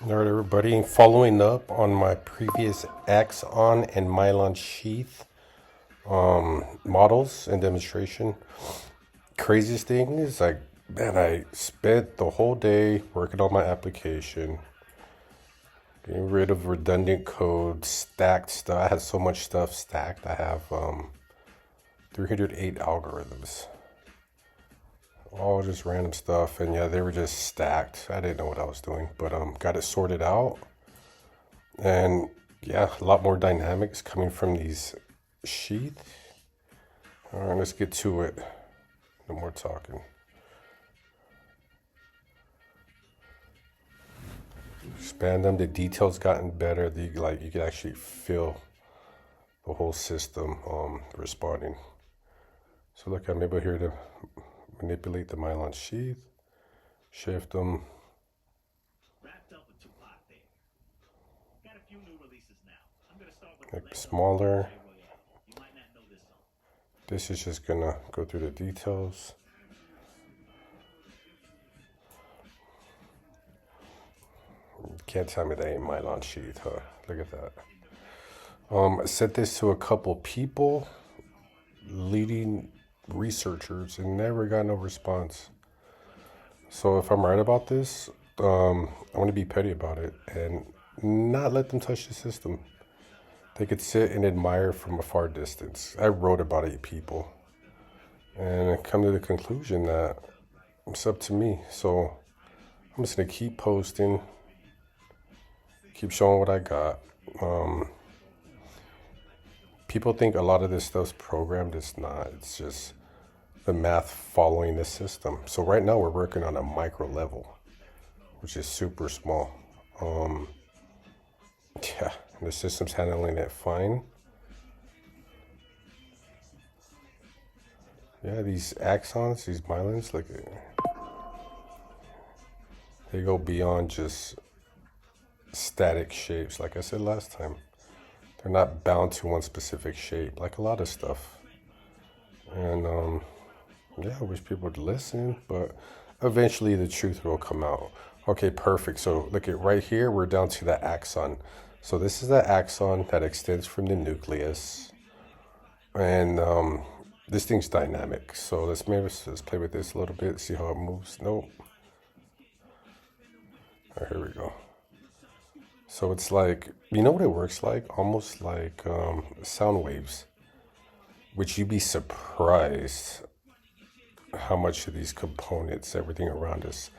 All right, everybody. Following up on my previous axon and Myelin sheath models and demonstration. Craziest thing is like, man, I spent the whole day working on my application, getting rid of redundant code, stacked stuff. I had so much stuff stacked. I have 308 algorithms, all just random stuff, and yeah, they were just stacked. I didn't know what I was doing, but got it sorted out. And yeah, a lot more dynamics coming from these sheath. All right, let's get to it. No more talking. Expand them. The details gotten better. You can actually feel the whole system responding. So look, I'm able here to manipulate the Myelin sheath, shift them. Make smaller. This is just gonna go through the details. Can't tell me that ain't Myelin sheath, huh? Look at that. I sent this to a couple people, leading researchers, and never got no response. So if I'm right about this, I want to be petty about it and not let them touch the system. They could sit and admire from a far distance. I wrote about 8 people and I come to the conclusion that it's up to me. So I'm just going to keep posting, keep showing what I got. People think a lot of this stuff's programmed. It's not. It's just the math following the system. So right now we're working on a micro level, which is super small. Yeah, the system's handling it fine. Yeah, these axons, these myelins, like they go beyond just static shapes. Like I said last time, they're not bound to one specific shape, like a lot of stuff. And yeah, I wish people would listen, but eventually the truth will come out. Okay, perfect. So look at right here, we're down to the axon. So this is the axon that extends from the nucleus. And this thing's dynamic. So let's play with this a little bit, see how it moves. Nope. All right, here we go. So it's like, you know what it works like? Almost like sound waves, which you'd be surprised how much of these components, everything around us,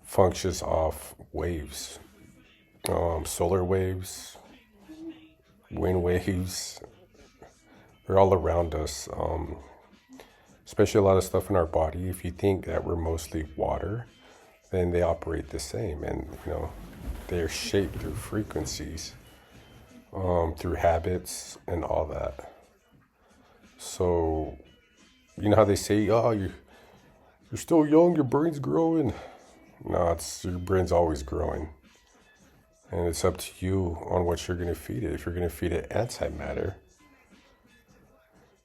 functions off waves. Solar waves, wind waves, they're all around us. Especially a lot of stuff in our body. If you think that we're mostly water, then they operate the same. And, they're shaped through frequencies, through habits and all that. So, you know how they say, oh, you're still young, your brain's growing. No, your brain's always growing. And it's up to you on what you're going to feed it. If you're going to feed it antimatter,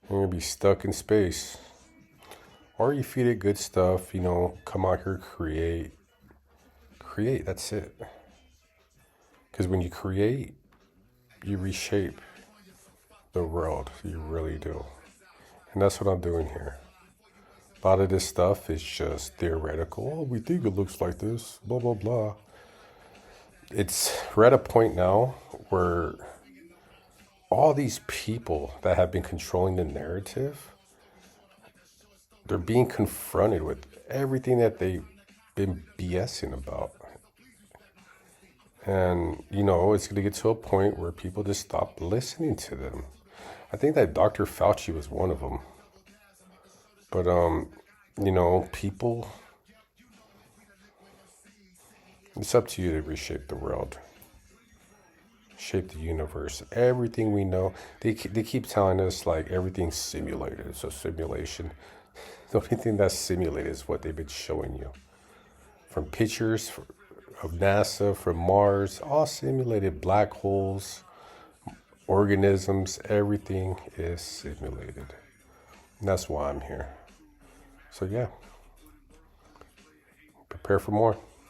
you're going to be stuck in space. Or you feed it good stuff, come out here, create, that's it. Because when you create, you reshape the world. You really do. And that's what I'm doing here. A lot of this stuff is just theoretical. Oh, we think it looks like this, blah, blah, blah. We're at a point now where all these people that have been controlling the narrative, they're being confronted with everything that they've been BSing about. And, it's going to get to a point where people just stop listening to them. I think that Dr. Fauci was one of them. But, people, it's up to you to reshape the world, shape the universe, everything we know. They keep telling us like everything's simulated. It's a simulation. The only thing that's simulated is what they've been showing you. From pictures of NASA, from Mars, all simulated. Black holes, organisms, everything is simulated. And that's why I'm here. So yeah, prepare for more.